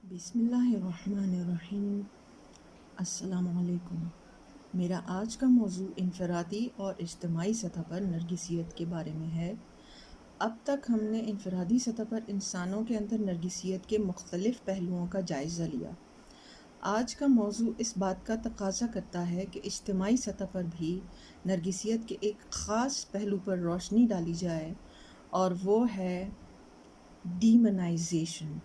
بسم اللہ الرحمن الرحیم۔ السلام علیکم۔ میرا آج کا موضوع انفرادی اور اجتماعی سطح پر نرگسیت کے بارے میں ہے۔ اب تک ہم نے انفرادی سطح پر انسانوں کے اندر نرگسیت کے مختلف پہلوؤں کا جائزہ لیا۔ آج کا موضوع اس بات کا تقاضا کرتا ہے کہ اجتماعی سطح پر بھی نرگسیت کے ایک خاص پہلو پر روشنی ڈالی جائے، اور وہ ہے ڈیمونائزیشن۔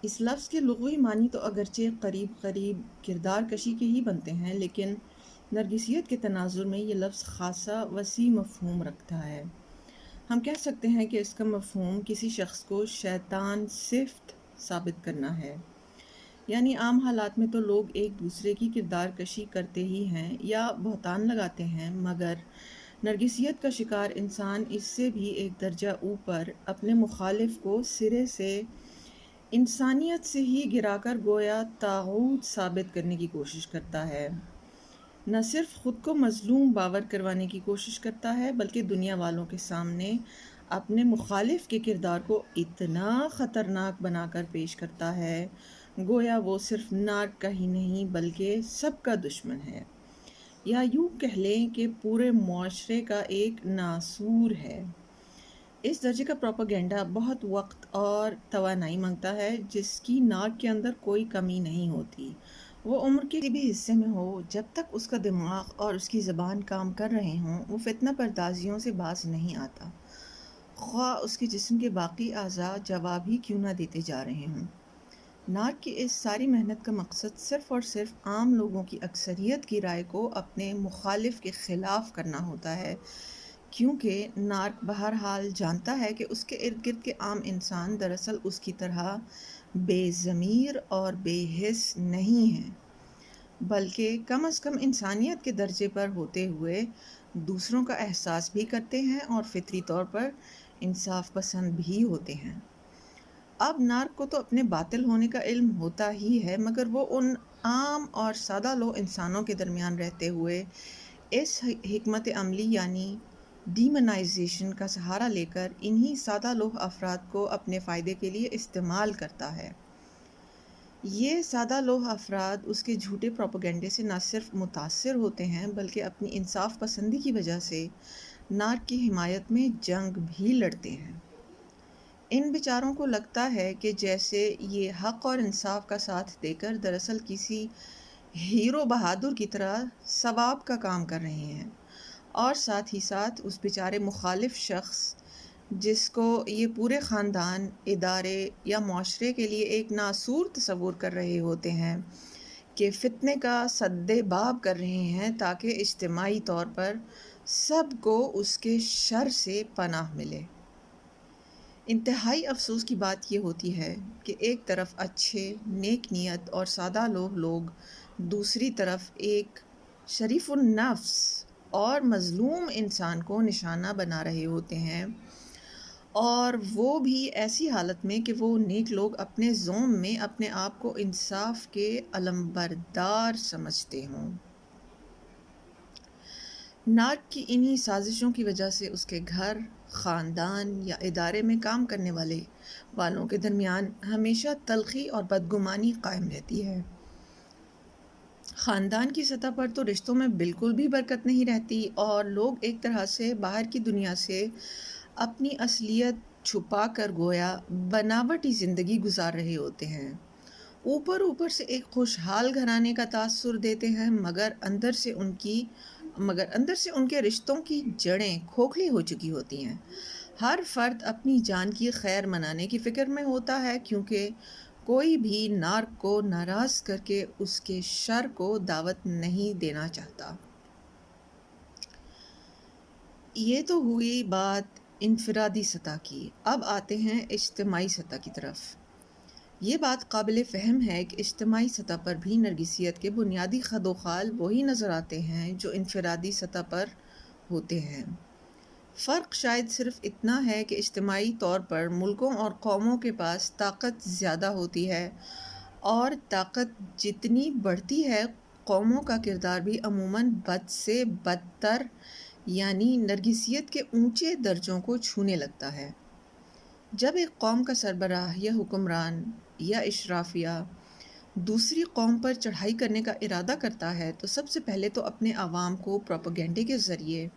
اس لفظ کے لغوی معنی تو اگرچہ قریب قریب کردار کشی کے ہی بنتے ہیں، لیکن نرگسیت کے تناظر میں یہ لفظ خاصا وسیع مفہوم رکھتا ہے۔ ہم کہہ سکتے ہیں کہ اس کا مفہوم کسی شخص کو شیطان صفت ثابت کرنا ہے۔ یعنی عام حالات میں تو لوگ ایک دوسرے کی کردار کشی کرتے ہی ہیں یا بہتان لگاتے ہیں، مگر نرگسیت کا شکار انسان اس سے بھی ایک درجہ اوپر اپنے مخالف کو سرے سے انسانیت سے ہی گرا کر گویا طاغوت ثابت کرنے کی کوشش کرتا ہے۔ نہ صرف خود کو مظلوم باور کروانے کی کوشش کرتا ہے، بلکہ دنیا والوں کے سامنے اپنے مخالف کے کردار کو اتنا خطرناک بنا کر پیش کرتا ہے گویا وہ صرف نارک کا ہی نہیں بلکہ سب کا دشمن ہے، یا یوں کہہ لیں کہ پورے معاشرے کا ایک ناسور ہے۔ اس درجے کا پروپیگنڈا بہت وقت اور توانائی مانگتا ہے، جس کی ناک کے اندر کوئی کمی نہیں ہوتی۔ وہ عمر کے کسی بھی حصے میں ہو، جب تک اس کا دماغ اور اس کی زبان کام کر رہے ہوں، وہ فتنہ پردازیوں سے باز نہیں آتا، خواہ اس کے جسم کے باقی اعضاء جواب ہی کیوں نہ دیتے جا رہے ہوں۔ نارک کی اس ساری محنت کا مقصد صرف اور صرف عام لوگوں کی اکثریت کی رائے کو اپنے مخالف کے خلاف کرنا ہوتا ہے، کیونکہ نارک بہرحال جانتا ہے کہ اس کے ارد گرد کے عام انسان دراصل اس کی طرح بے ضمیر اور بے حس نہیں ہیں، بلکہ کم از کم انسانیت کے درجے پر ہوتے ہوئے دوسروں کا احساس بھی کرتے ہیں اور فطری طور پر انصاف پسند بھی ہوتے ہیں۔ اب نارک کو تو اپنے باطل ہونے کا علم ہوتا ہی ہے، مگر وہ ان عام اور سادہ لو انسانوں کے درمیان رہتے ہوئے اس حکمت عملی یعنی ڈیمونائزیشن کا سہارا لے کر انہی سادہ لوح افراد کو اپنے فائدے کے لیے استعمال کرتا ہے۔ یہ سادہ لوح افراد اس کے جھوٹے پروپیگنڈے سے نہ صرف متاثر ہوتے ہیں بلکہ اپنی انصاف پسندی کی وجہ سے نارک کی حمایت میں جنگ بھی لڑتے ہیں۔ ان بیچاروں کو لگتا ہے کہ جیسے یہ حق اور انصاف کا ساتھ دے کر دراصل کسی ہیرو بہادر کی طرح ثواب کا کام کر رہے ہیں، اور ساتھ ہی ساتھ اس بیچارے مخالف شخص جس کو یہ پورے خاندان، ادارے یا معاشرے کے لیے ایک ناسور تصور کر رہے ہوتے ہیں کہ فتنے کا سد باب کر رہے ہیں تاکہ اجتماعی طور پر سب کو اس کے شر سے پناہ ملے۔ انتہائی افسوس کی بات یہ ہوتی ہے کہ ایک طرف اچھے، نیک نیت اور سادہ لوگ دوسری طرف ایک شریف النفس اور مظلوم انسان کو نشانہ بنا رہے ہوتے ہیں، اور وہ بھی ایسی حالت میں کہ وہ نیک لوگ اپنے زوم میں اپنے آپ کو انصاف کے علمبردار سمجھتے ہوں۔ نارک کی انہی سازشوں کی وجہ سے اس کے گھر، خاندان یا ادارے میں کام کرنے والوں کے درمیان ہمیشہ تلخی اور بدگمانی قائم رہتی ہے۔ خاندان کی سطح پر تو رشتوں میں بالکل بھی برکت نہیں رہتی، اور لوگ ایک طرح سے باہر کی دنیا سے اپنی اصلیت چھپا کر گویا بناوٹی زندگی گزار رہے ہوتے ہیں۔ اوپر سے ایک خوشحال گھرانے کا تاثر دیتے ہیں، مگر اندر سے ان کے رشتوں کی جڑیں کھوکھلی ہو چکی ہوتی ہیں۔ ہر فرد اپنی جان کی خیر منانے کی فکر میں ہوتا ہے، کیونکہ کوئی بھی نارک کو ناراض کر کے اس کے شر کو دعوت نہیں دینا چاہتا۔ یہ تو ہوئی بات انفرادی سطح کی، اب آتے ہیں اجتماعی سطح کی طرف۔ یہ بات قابل فہم ہے کہ اجتماعی سطح پر بھی نرگسیت کے بنیادی خد و خال وہی نظر آتے ہیں جو انفرادی سطح پر ہوتے ہیں۔ فرق شاید صرف اتنا ہے کہ اجتماعی طور پر ملکوں اور قوموں کے پاس طاقت زیادہ ہوتی ہے، اور طاقت جتنی بڑھتی ہے قوموں کا کردار بھی عموماً بد سے بدتر یعنی نرگسیت کے اونچے درجوں کو چھونے لگتا ہے۔ جب ایک قوم کا سربراہ یا حکمران یا اشرافیہ دوسری قوم پر چڑھائی کرنے کا ارادہ کرتا ہے تو سب سے پہلے تو اپنے عوام کو پروپیگنڈے کے ذریعے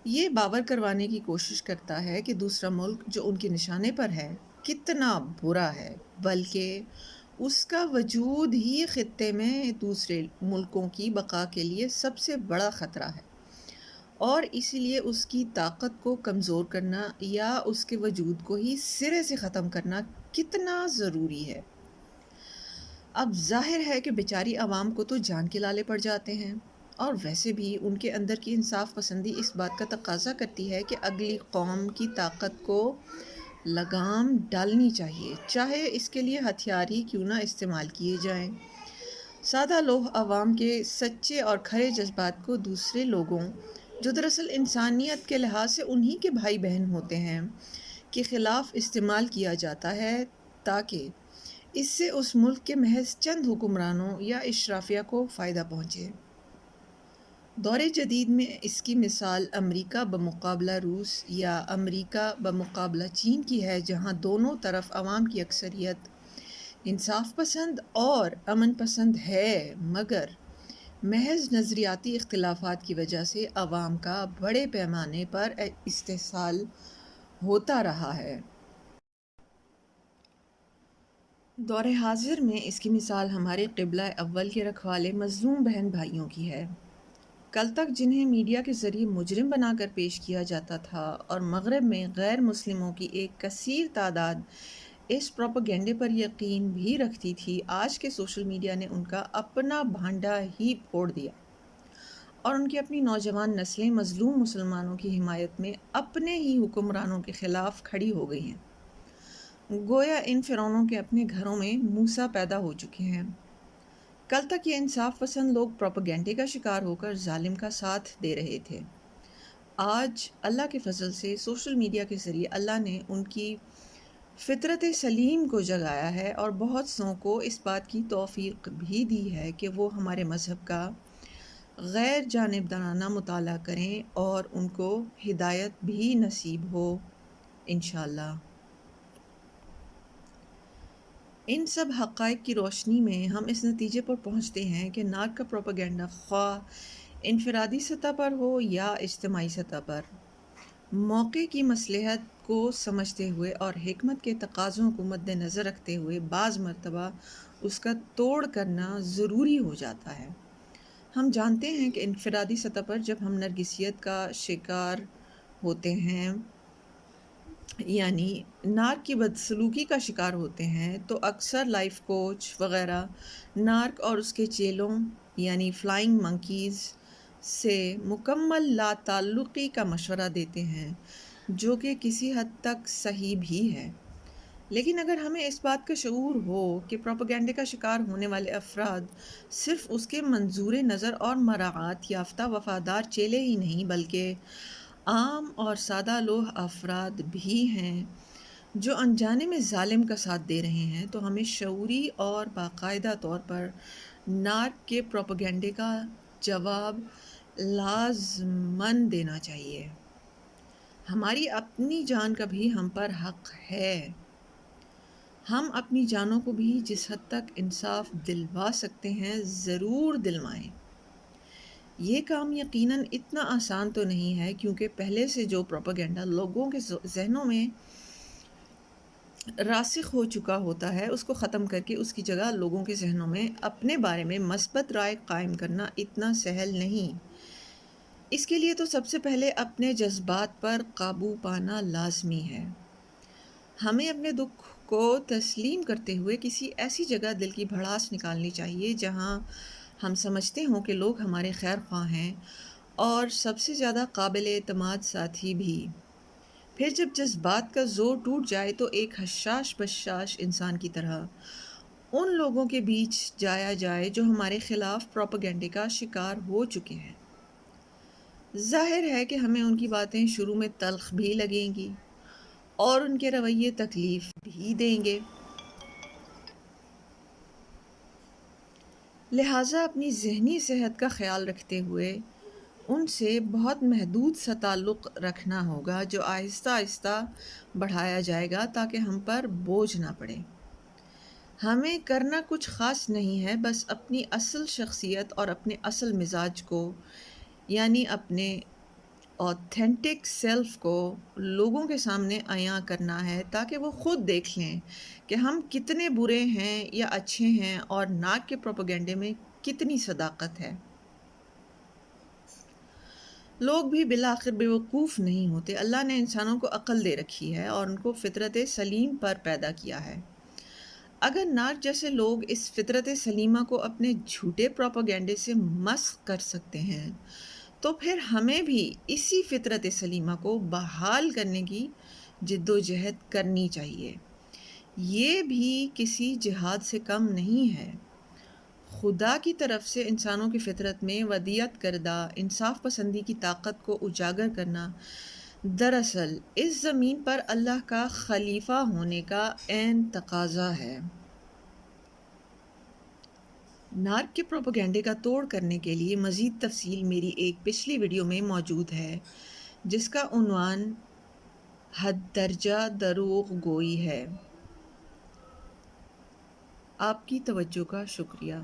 یہ باور کروانے کی کوشش کرتا ہے کہ دوسرا ملک جو ان کے نشانے پر ہے کتنا برا ہے، بلکہ اس کا وجود ہی خطے میں دوسرے ملکوں کی بقا کے لیے سب سے بڑا خطرہ ہے، اور اسی لیے اس کی طاقت کو کمزور کرنا یا اس کے وجود کو ہی سرے سے ختم کرنا کتنا ضروری ہے۔ اب ظاہر ہے کہ بیچاری عوام کو تو جان کے لالے پڑ جاتے ہیں، اور ویسے بھی ان کے اندر کی انصاف پسندی اس بات کا تقاضا کرتی ہے کہ اگلی قوم کی طاقت کو لگام ڈالنی چاہیے، چاہے اس کے لیے ہتھیار ہی کیوں نہ استعمال کیے جائیں۔ سادہ لوگ عوام کے سچے اور کھرے جذبات کو دوسرے لوگوں جو دراصل انسانیت کے لحاظ سے انہی کے بھائی بہن ہوتے ہیں کے خلاف استعمال کیا جاتا ہے، تاکہ اس سے اس ملک کے محض چند حکمرانوں یا اشرافیہ کو فائدہ پہنچے۔ دور جدید میں اس کی مثال امریکہ بمقابلہ روس یا امریکہ بمقابلہ چین کی ہے، جہاں دونوں طرف عوام کی اکثریت انصاف پسند اور امن پسند ہے، مگر محض نظریاتی اختلافات کی وجہ سے عوام کا بڑے پیمانے پر استحصال ہوتا رہا ہے۔ دور حاضر میں اس کی مثال ہمارے قبلہ اول کے رکھوالے مظلوم بہن بھائیوں کی ہے۔ کل تک جنہیں میڈیا کے ذریعے مجرم بنا کر پیش کیا جاتا تھا، اور مغرب میں غیر مسلموں کی ایک کثیر تعداد اس پروپیگنڈے پر یقین بھی رکھتی تھی، آج کے سوشل میڈیا نے ان کا اپنا بھانڈا ہی پھوڑ دیا، اور ان کی اپنی نوجوان نسلیں مظلوم مسلمانوں کی حمایت میں اپنے ہی حکمرانوں کے خلاف کھڑی ہو گئی ہیں۔ گویا ان فرعونوں کے اپنے گھروں میں موسیٰ پیدا ہو چکے ہیں۔ کل تک یہ انصاف پسند لوگ پروپیگنڈے کا شکار ہو کر ظالم کا ساتھ دے رہے تھے۔ آج اللہ کے فضل سے سوشل میڈیا کے ذریعے اللہ نے ان کی فطرت سلیم کو جگایا ہے، اور بہت سوں کو اس بات کی توفیق بھی دی ہے کہ وہ ہمارے مذہب کا غیر جانبدارانہ مطالعہ کریں، اور ان کو ہدایت بھی نصیب ہو انشاءاللہ۔ ان سب حقائق کی روشنی میں ہم اس نتیجے پر پہنچتے ہیں کہ نارک کا پروپیگنڈا خواہ انفرادی سطح پر ہو یا اجتماعی سطح پر، موقع کی مصلحت کو سمجھتے ہوئے اور حکمت کے تقاضوں کو مد نظر رکھتے ہوئے بعض مرتبہ اس کا توڑ کرنا ضروری ہو جاتا ہے۔ ہم جانتے ہیں کہ انفرادی سطح پر جب ہم نرگسیت کا شکار ہوتے ہیں، یعنی نارک کی بدسلوکی کا شکار ہوتے ہیں، تو اکثر لائف کوچ وغیرہ نارک اور اس کے چیلوں یعنی فلائنگ منکیز سے مکمل لا تعلقی کا مشورہ دیتے ہیں، جو کہ کسی حد تک صحیح بھی ہے۔ لیکن اگر ہمیں اس بات کا شعور ہو کہ پروپیگنڈے کا شکار ہونے والے افراد صرف اس کے منظور نظر اور مراعات یافتہ وفادار چیلے ہی نہیں، بلکہ عام اور سادہ لوح افراد بھی ہیں جو انجانے میں ظالم کا ساتھ دے رہے ہیں، تو ہمیں شعوری اور باقاعدہ طور پر نارک کے پروپیگنڈے کا جواب لازماً دینا چاہیے۔ ہماری اپنی جان کا بھی ہم پر حق ہے۔ ہم اپنی جانوں کو بھی جس حد تک انصاف دلوا سکتے ہیں ضرور دلوائیں۔ یہ کام یقیناً اتنا آسان تو نہیں ہے، کیونکہ پہلے سے جو پروپیگنڈا لوگوں کے ذہنوں میں راسخ ہو چکا ہوتا ہے، اس کو ختم کر کے اس کی جگہ لوگوں کے ذہنوں میں اپنے بارے میں مثبت رائے قائم کرنا اتنا سہل نہیں۔ اس کے لیے تو سب سے پہلے اپنے جذبات پر قابو پانا لازمی ہے۔ ہمیں اپنے دکھ کو تسلیم کرتے ہوئے کسی ایسی جگہ دل کی بھڑاس نکالنی چاہیے جہاں ہم سمجھتے ہوں کہ لوگ ہمارے خیر خواہ ہیں، اور سب سے زیادہ قابل اعتماد ساتھی بھی۔ پھر جب جذبات کا زور ٹوٹ جائے تو ایک حشاش بشاش انسان کی طرح ان لوگوں کے بیچ جایا جائے جو ہمارے خلاف پروپیگنڈے کا شکار ہو چکے ہیں۔ ظاہر ہے کہ ہمیں ان کی باتیں شروع میں تلخ بھی لگیں گی، اور ان کے رویے تکلیف بھی دیں گے۔ لہٰذا اپنی ذہنی صحت کا خیال رکھتے ہوئے ان سے بہت محدود سا تعلق رکھنا ہوگا جو آہستہ آہستہ بڑھایا جائے گا تاکہ ہم پر بوجھ نہ پڑے۔ ہمیں کرنا کچھ خاص نہیں ہے، بس اپنی اصل شخصیت اور اپنے اصل مزاج کو، یعنی اپنے اوتھینٹک سیلف کو لوگوں کے سامنے عیاں کرنا ہے تاکہ وہ خود دیکھ لیں کہ ہم کتنے برے ہیں یا اچھے ہیں، اور ناک کے پروپیگنڈے میں کتنی صداقت ہے۔ لوگ بھی بالآخر بیوقوف نہیں ہوتے۔ اللہ نے انسانوں کو عقل دے رکھی ہے اور ان کو فطرت سلیم پر پیدا کیا ہے۔ اگر نارک جیسے لوگ اس فطرت سلیمہ کو اپنے جھوٹے پروپیگنڈے سے مسخ کر سکتے ہیں، تو پھر ہمیں بھی اسی فطرت سلیمہ کو بحال کرنے کی جد و جہد کرنی چاہیے۔ یہ بھی کسی جہاد سے کم نہیں ہے۔ خدا کی طرف سے انسانوں کی فطرت میں ودیعت کردہ انصاف پسندی کی طاقت کو اجاگر کرنا دراصل اس زمین پر اللہ کا خلیفہ ہونے کا عین تقاضا ہے۔ نارک کے پروپیگنڈے کا توڑ کرنے کے لیے مزید تفصیل میری ایک پچھلی ویڈیو میں موجود ہے جس کا عنوان حد درجہ دروغ گوئی ہے۔ آپ کی توجہ کا شکریہ۔